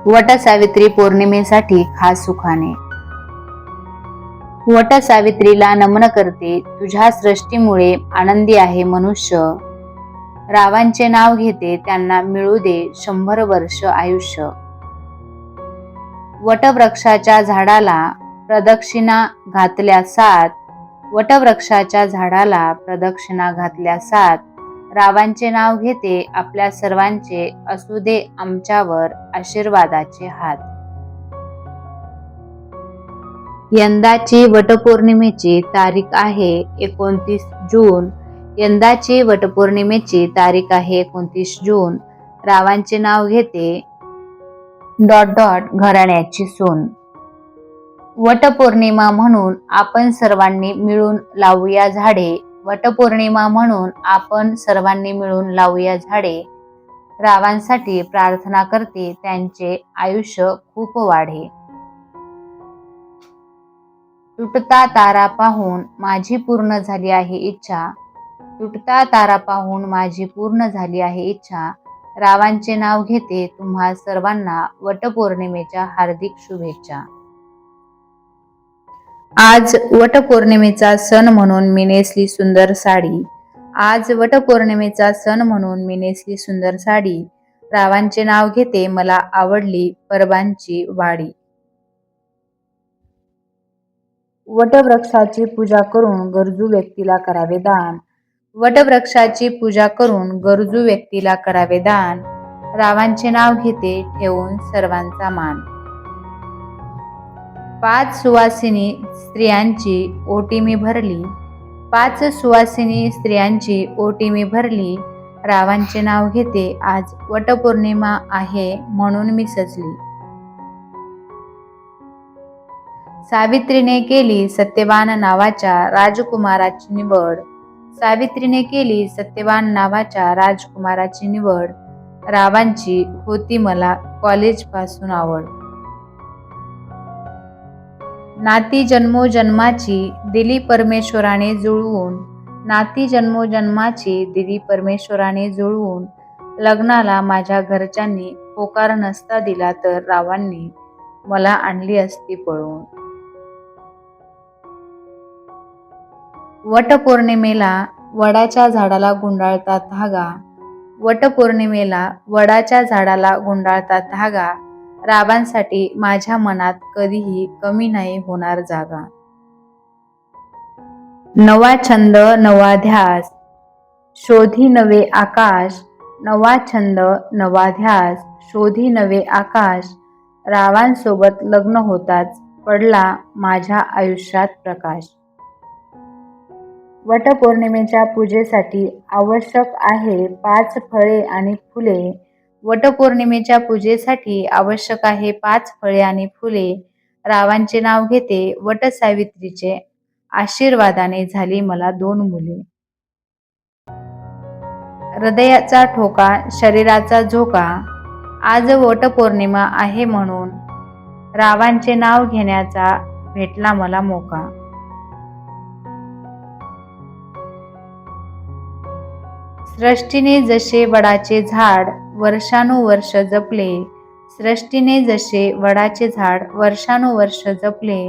वटसावित्री पौर्णिमेसाठी खास सुखाने. वटसावित्रीला नमन करते, तुझ्या सृष्टीमुळे आनंदी आहे मनुष्य. रावांचे नाव घेते, त्यांना मिळू दे 100 वर्ष आयुष्य. वटवृक्षाच्या झाडाला प्रदक्षिणा घातल्या 7. वटवृक्षाच्या झाडाला प्रदक्षिणा घातल्या 7. रावांचे नाव घेते, आपल्या सर्वांचे असू दे आमच्यावर आशीर्वादाचे हात. यंदाची वटपौर्णिमेची तारीख आहे 29 जून. यंदाची वटपौर्णिमेची तारीख आहे 29 जून. रावांचे नाव घेते ... घराण्याची सून. वटपौर्णिमा म्हणून आपण सर्वांनी मिळून लावूया झाडे. वटपौर्णिमा म्हणून आपण सर्वांनी मिळून लावूया झाडे. रावांसाठी प्रार्थना करते, त्यांचे आयुष्य खूप वाढे. तुटता तारा पाहून माझी पूर्ण झाली आहे इच्छा. तुटता तारा पाहून माझी पूर्ण झाली आहे इच्छा. रावांचे नाव घेते, तुम्हा सर्वांना वटपौर्णिमेच्या हार्दिक शुभेच्छा. आज वटपौर्णिमेचा सण म्हणून मी नेसली सुंदर साडी. आज वटपौर्णिमेचा सण म्हणून मी नेसली सुंदर साडी. रावांचे नाव घेते, मला आवडली परबांची वाडी. वटवृक्षाची पूजा करून गरजू व्यक्तीला करावे दान. वटवृक्षाची पूजा करून गरजू व्यक्तीला करावे दान. रावांचे नाव घेते, ठेवून सर्वांचा मान. 5 सुवासिनी स्त्रियांची ओटी मी भरली. 5 सुवासिनी स्त्रियांची ओटी मी भरली. रावांचे नाव घेते, आज वटपौर्णिमा आहे म्हणून मी सजली. सावित्रीने केली सत्यवान नावाच्या राजकुमाराची निवड. सावित्रीने केली सत्यवान नावाच्या राजकुमाराची निवड. रावांची होती मला कॉलेजपासून आवड. नाती जन्मोजन्माची दिली परमेश्वराने जुळवून. नाती जन्मोजन्माची दिली परमेश्वराने जुळवून. लग्नाला माझ्या घरच्यांनी होकार नसता दिला तर रावांनी मला आणली असती पळवून. वटपौर्णिमेला वडाच्या झाडाला गुंडाळतात धागा. वटपौर्णिमेला वडाच्या झाडाला गुंडाळतात धागा. रावांसाठी माझ्या मनात कधीही कमी नाही होणार जागा. नवा छंद नवा ध्यास शोधी नवे आकाश. नवा छंद नवा ध्यास शोधी नवे आकाश. रावांसोबत लग्न होताच पडला माझ्या आयुष्यात प्रकाश. वटपौर्णिमेच्या पूजेसाठी आवश्यक आहे 5 फळे आणि फुले. वटपौर्णिमेच्या पूजेसाठी आवश्यक आहे 5 फळे आणि फुले. रावांचे नाव घेते, वटसावित्रीचे आशीर्वादाने झाली मला 2 मुले. हृदयाचा ठोका शरीराचा झोका. आज वटपौर्णिमा आहे म्हणून रावांचे नाव घेण्याचा भेटला मला मोका. सृष्टीने जसे वडाचे झाड वर्षानुवर्ष जपले. सृष्टीने जसे वडाचे झाड वर्षानुवर्ष जपले.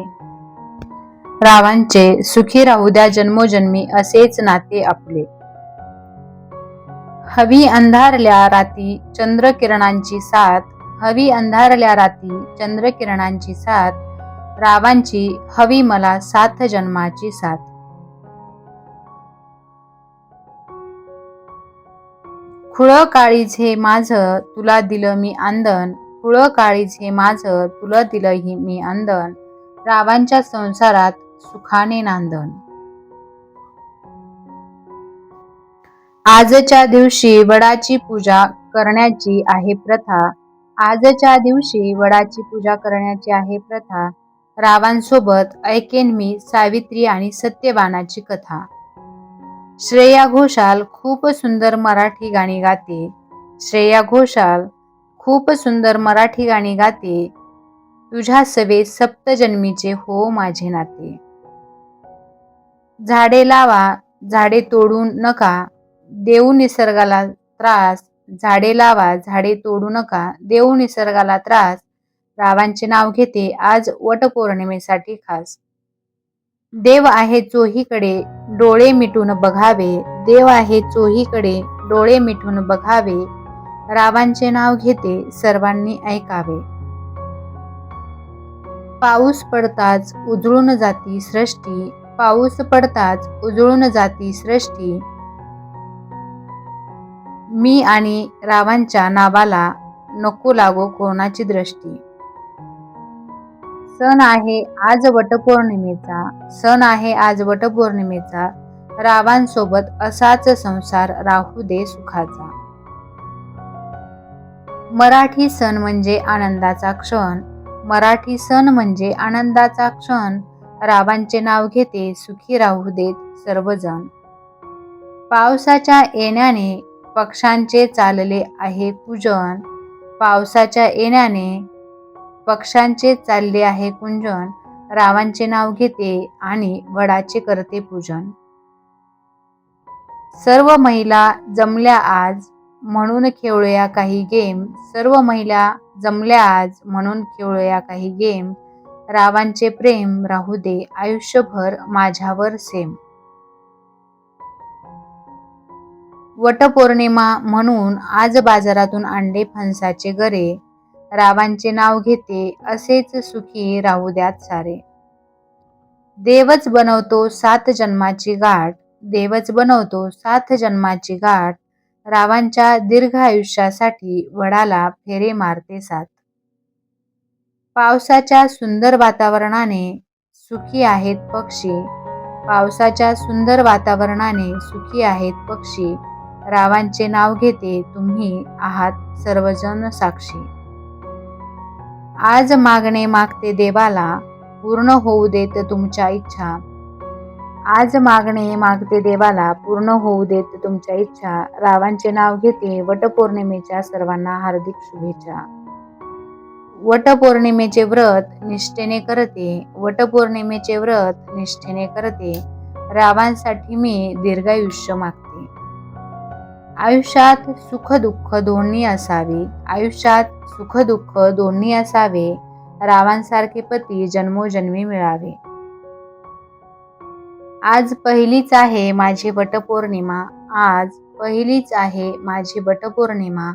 रावांचे सुखी राहू द्या जन्मोजन्मी असेच नाते आपले. हवी अंधारल्या राती चंद्रकिरणांची साथ. हवी अंधारल्या राती चंद्रकिरणांची साथ. रावांची हवी मला 7 जन्माची साथ. खुळं काळीज हे माझं तुला दिलं मी आंदण. खुळं काळीज हे माझं तुला दिलं मी आंदण. रावांच्या संसारात सुखाने नांदण. आजच्या दिवशी वडाची पूजा करण्याची आहे प्रथा. आजच्या दिवशी वडाची पूजा करण्याची आहे प्रथा. रावांसोबत ऐकेन मी सावित्री आणि सत्यवानाची कथा. श्रेया घोषाल खूप सुंदर मराठी गाणी गाते. श्रेया घोषाल खूप सुंदर मराठी गाणी गाते. तुझ्या सवे सप्तजन्मीचे हो माझे नाते. झाडे लावा झाडे तोडू नका. देऊ निसर्गाला त्रास. झाडे लावा झाडे तोडू नका, देऊ निसर्गाला त्रास. रावांचे नाव घेते आज वटपौर्णिमेसाठी खास. देव आहे चोहीकडे, डोळे मिटून बघावे. देव आहे चोहीकडे, डोळे मिटून बघावे. रावांचे नाव घेते सर्वांनी ऐकावे. पाऊस पडताच उजळून जाती सृष्टी, पाऊस पडताच उजळून जाती सृष्टी. मी आणि रावांच्या नावाला नको लागो कोणाची दृष्टी. सण आहे आज वटपौर्णिमेचा, सण आहे आज वटपौर्णिमेचा. रावांसोबत असाच संसार राहू दे सुखाचा. मराठी सण म्हणजे आनंदाचा क्षण, मराठी सण म्हणजे आनंदाचा क्षण. रावांचे नाव घेते सुखी राहू देत सर्वजण. पावसाच्या येण्याने पक्ष्यांचे चालले आहे कुंजन, पावसाच्या येण्याने पक्ष्यांचे चालले आहे कुंजन. रावांचे नाव घेते आणि वडाचे करते पूजन. सर्व महिला जमल्या आज म्हणून खेळूया काही गेम, सर्व महिला जमल्या आज म्हणून खेळूया काही गेम. रावांचे प्रेम राहू दे आयुष्यभर माझ्यावर सेम. वटपौर्णिमा म्हणून आज बाजारातून आणले फणसाचे गरे. रावांचे नाव घेते असेच सुखी राहू द्यात सारे. देवच बनवतो 7 जन्माची गाठ, देवच बनवतो 7 जन्माची गाठ. रावांच्या दीर्घ आयुष्यासाठी वडाला फेरे मारते 7. पावसाच्या सुंदर वातावरणाने सुखी आहेत पक्षी, पावसाच्या सुंदर वातावरणाने सुखी आहेत पक्षी. रावांचे नाव घेते तुम्ही आहात सर्वजण साक्षी. आज मागणे मागते देवाला पूर्ण होऊ देत तुमच्या इच्छा, आज मागणे मागते देवाला पूर्ण होऊ देत तुमच्या इच्छा. रावांचे नाव घेते वटपौर्णिमेच्या सर्वांना हार्दिक शुभेच्छा. वटपौर्णिमेचे व्रत निष्ठेने करते, वटपौर्णिमेचे व्रत निष्ठेने करते. रावांसाठी मी दीर्घायुष्य मागते. आयुष्यात सुख दुःख दोन्ही असावे, आयुष्यात सुख दुःख दोन्ही असावे. रावांसारखे पती जन्मोजन्मी मिळावे. आज पहिलीच आहे माझी वटपौर्णिमा, आज पहिलीच आहे माझी वटपौर्णिमा.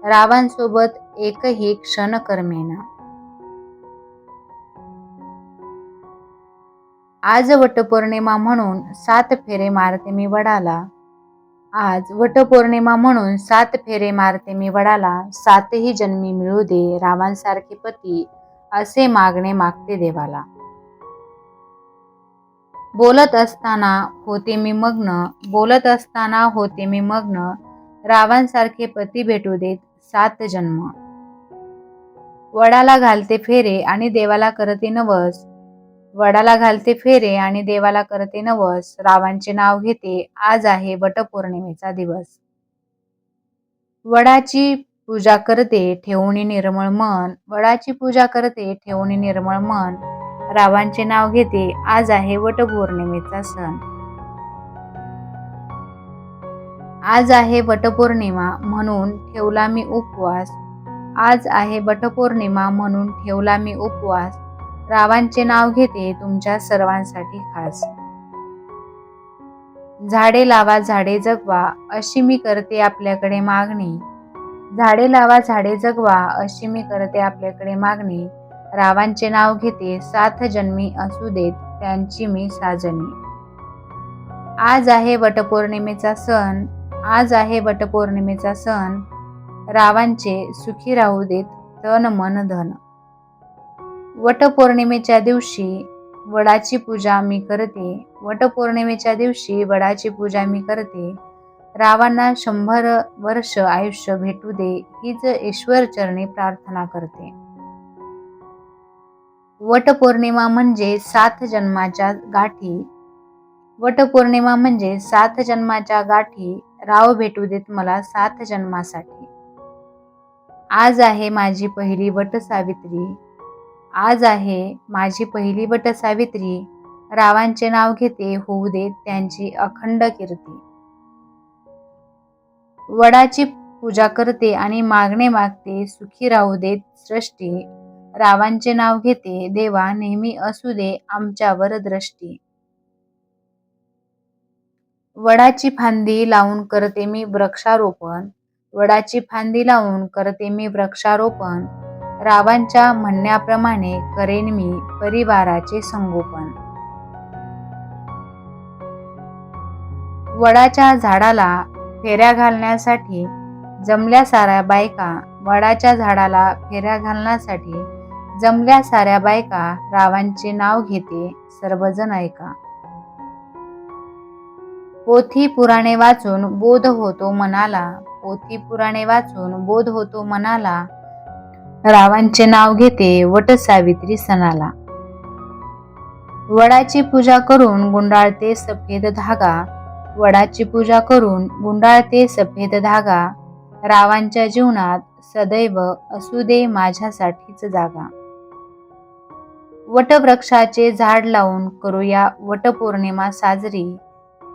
रावांसोबत एकही क्षण करमेना. आज वटपौर्णिमा म्हणून 7 फेरे मारते मी वडाला, आज वटपौर्णिमा म्हणून 7 फेरे मारते मी वडाला. 7ही जन्मी मिळू दे रावांसारखे पती असे मागणे मागते देवाला. बोलत असताना होते मी मग्न, बोलत असताना होते मी मग्न. रावांसारखे पती भेटू देत 7 जन्म. वडाला घालते फेरे आणि देवाला करते नवस, वडाला घालते फेरे आणि देवाला करते नवस. रावांचे नाव घेते आज आहे वटपौर्णिमेचा दिवस. वडाची पूजा करते ठेवून निर्मळ मन, वडाची पूजा करते ठेवून निर्मळ मन. रावांचे नाव घेते आज आहे वटपौर्णिमेचा सण. आज आहे वटपौर्णिमा म्हणून ठेवला मी उपवास, आज आहे वटपौर्णिमा म्हणून ठेवला मी उपवास. रावांचे नाव घेते तुमच्या सर्वांसाठी खास. झाडे लावा झाडे जगवा अशी मी करते आपल्याकडे मागणी, झाडे लावा झाडे जगवा अशी मी करते आपल्याकडे मागणी. रावांचे नाव घेते 7 जन्मी असू देत त्यांची मी साजणी. आज आहे वटपौर्णिमेचा सण, आज आहे वटपौर्णिमेचा सण. रावांचे सुखी राहू देत तन मन धन. वटपौर्णिमेच्या दिवशी वडाची पूजा मी करते, वटपौर्णिमेच्या दिवशी वडाची पूजा मी करते. रावांना 100 वर्ष आयुष्य भेटू दे हीच ईश्वर चरणी प्रार्थना करते. वटपौर्णिमा म्हणजे 7 जन्माच्या गाठी, वटपौर्णिमा म्हणजे 7 जन्माच्या गाठी. राव भेटू देत मला 7 जन्मासाठी. आज आहे माझी पहिली वटसावित्री, आज आहे माझी पहिली वटसावित्री. रावांचे नाव घेते होऊ देत त्यांची अखंड कीर्ती. पूजा करते आणि मागणे मागते, सुखी राहू देत सृष्टी. रावांचे नाव घेते, देवा नेहमी असू दे आमच्यावर दृष्टी. वडाची फांदी लावून करते मी वृक्षारोपण, वडाची फांदी लावून करते मी वृक्षारोपण. रावांच्या म्हणण्याप्रमाणे करेन मी परिवाराचे संगोपन. वडाच्या झाडाला फेऱ्या घालण्यासाठी जमल्या साऱ्या बायका, वडाच्या झाडाला फेऱ्या घालण्यासाठी जमल्या साऱ्या बायका. रावांचे नाव घेते सर्वजण ऐका. पोथी पुराणे वाचून बोध होतो मनाला, पोथी पुराणे वाचून बोध होतो मनाला. रावांचे नाव घेते वट सावित्री सणाला. वडाची पूजा करून गुंडाळते सफेद धागा, वडाची पूजा करून गुंडाळते सफेद धागा. रावांच्या जीवनात सदैव असू दे माझ्यासाठीच जागा. वटवृक्षाचे झाड लावून करूया वटपौर्णिमा साजरी,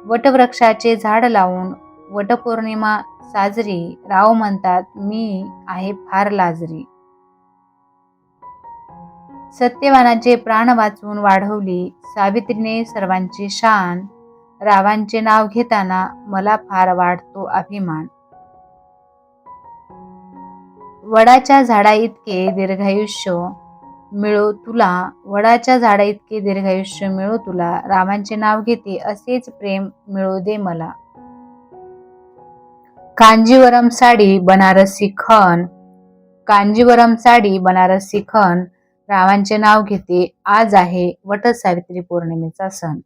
वटवृक्षाचे झाड लावून वटपौर्णिमा साजरी. राव म्हणतात मी आहे फार लाजरी. सत्यवानाचे प्राण वाचवून वाढवली सावित्रीने सर्वांची शान. रावांचे नाव घेताना मला फार वाटतो अभिमान. वडाच्या झाडा इतके दीर्घायुष्य मिळो तुला, वडाच्या झाडा इतके दीर्घायुष्य मिळो तुला. रावांचे नाव घेते असेच प्रेम मिळू दे मला. कांजीवरम साडी बनारसी खण, कांजीवरम साडी बनारसी खण. रावांचे नाव घेते आज आहे वट सावित्री पौर्णिमेचा सण.